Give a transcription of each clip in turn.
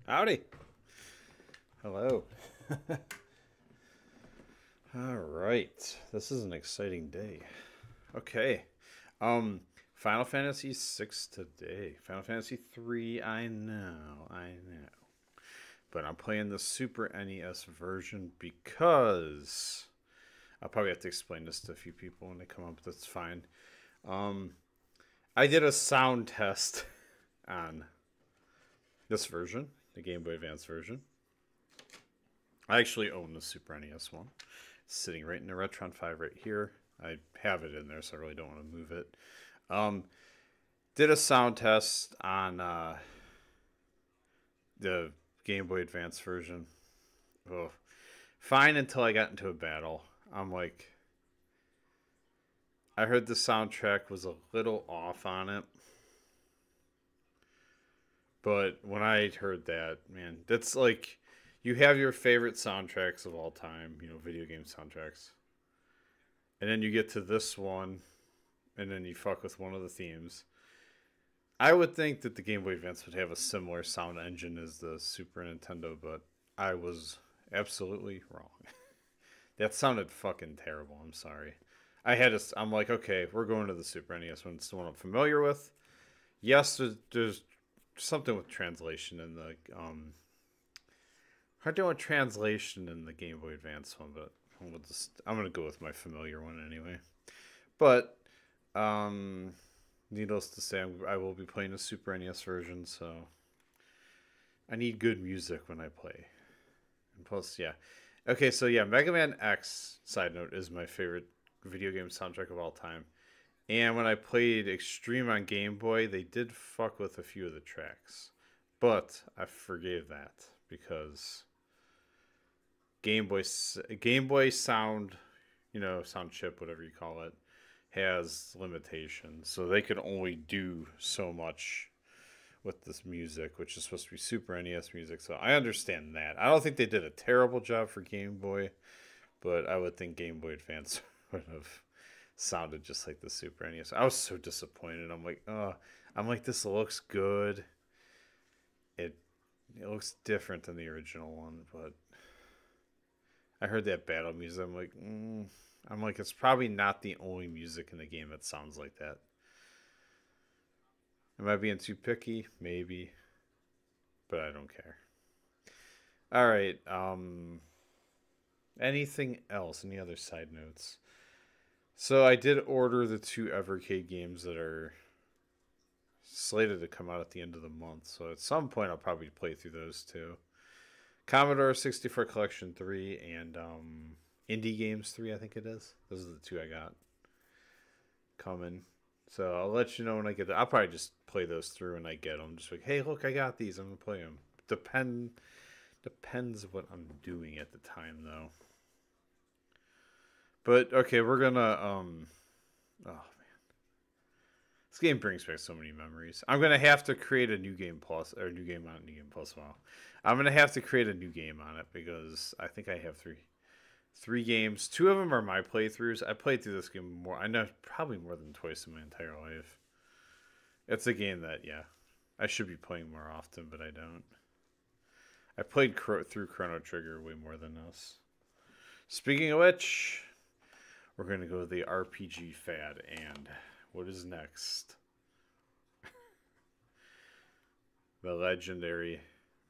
Howdy. Hello. All right. This is an exciting day. Okay. Um Final Fantasy 6 today. Final Fantasy 3, I know. But I'm playing the Super NES version because I'll probably have to explain this to a few people when they come up. That's fine. Um I did a sound test on this version, the Game Boy Advance version. I actually own the Super NES one. It's sitting right in the Retron 5 right here. I have it in there, so I really don't want to move it. Um, did a sound test on the Game Boy Advance version. Oh, fine until I got into a battle. I'm like, I heard the soundtrack was a little off on it. But when I heard that, man, that's like you have your favorite soundtracks of all time, video game soundtracks. And then you get to this one, and then you fuck with one of the themes. I would think that the Game Boy Advance would have a similar sound engine as the Super Nintendo, but I was absolutely wrong. That sounded fucking terrible. I'm sorry. I'm like, okay, we're going to the Super NES one. It's the one I'm familiar with. Yes, there's something with translation in the hard doing translation in the Game Boy Advance one, but I'm gonna go with my familiar one anyway. But needless to say, I will be playing a Super NES version, so I need good music when I play. And plus, yeah. Okay, so yeah, Mega Man X, side note, is my favorite video game soundtrack of all time. And when I played Extreme on Game Boy, they did fuck with a few of the tracks. But I forgave that because Game Boy sound, sound chip, whatever you call it, has limitations. So they could only do so much with this music, which is supposed to be Super NES music. So I understand that. I don't think they did a terrible job for Game Boy, but I would think Game Boy Advance would have sounded just like the Super NES. I was so disappointed. I'm like, this looks good. It it looks different than the original one, but I heard that battle music. I'm like, it's probably not the only music in the game that sounds like that. Am I being too picky? Maybe, but I don't care. All right. Anything else? Any other side notes? So I did order the two Evercade games that are slated to come out at the end of the month. So at some point I'll probably play through those two. Commodore 64 Collection 3 and Indie Games 3, I think it is. Those are the two I got coming. So I'll let you know when I get there. I'll probably just play those through when I get them. Just like, hey, look, I got these. I'm going to play them. Depends what I'm doing at the time, though. But, okay, we're going to, oh, man. This game brings back so many memories. I'm going to have to create a new game plus, or new game on New Game Plus. Wow. I'm going to have to create a new game on it because I think I have three games. Two of them are my playthroughs. I played through this game I know probably more than twice in my entire life. It's a game that, yeah, I should be playing more often, but I don't. I played through Chrono Trigger way more than this. Speaking of which, we're going to go to the RPG fad, and what is next? The legendary,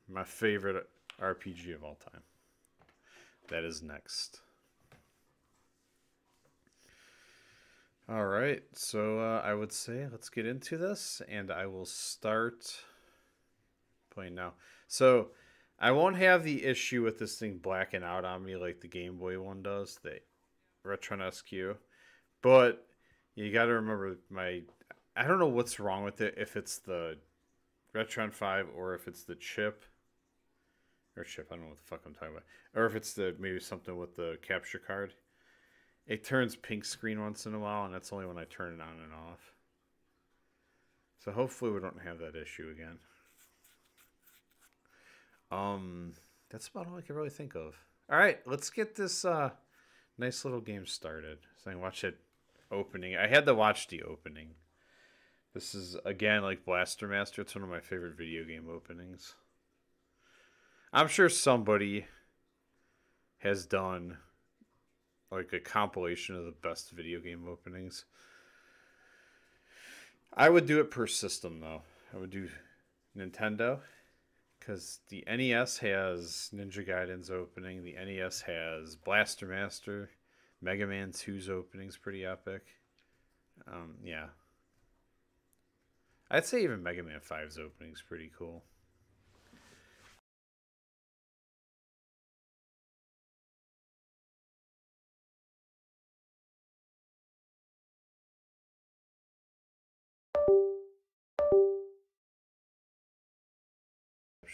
my favorite RPG of all time. That is next. All right, so I would say let's get into this, and I will start playing now. So I won't have the issue with this thing blacking out on me like the Game Boy one does, the Retron SQ, but you got to remember I don't know what's wrong with it, if it's the Retron 5 or if it's the chip. Or chip, I don't know what the fuck I'm talking about. Or if it's maybe something with the capture card. It turns pink screen once in a while, and that's only when I turn it on and off. So hopefully we don't have that issue again. That's about all I can really think of. All right, let's get this nice little game started. So I can watch it opening. I had to watch the opening. This is, again, like Blaster Master. It's one of my favorite video game openings. I'm sure somebody has done like a compilation of the best video game openings. I would do it per system though. I would do Nintendo because the NES has Ninja Gaiden's opening. The NES has Blaster Master. Mega Man 2's opening's pretty epic. Yeah. I'd say even Mega Man 5's opening's pretty cool.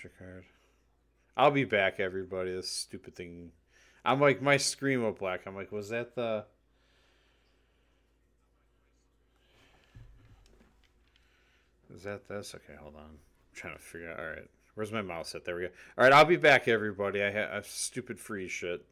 Capture card. I'll be back, everybody. This stupid thing. I'm like, my screen went black. I'm like, was that the. Is that this? Okay, hold on. I'm trying to figure out. All right. Where's my mouse at? There we go. All right, I'll be back, everybody. I have stupid freeze shit.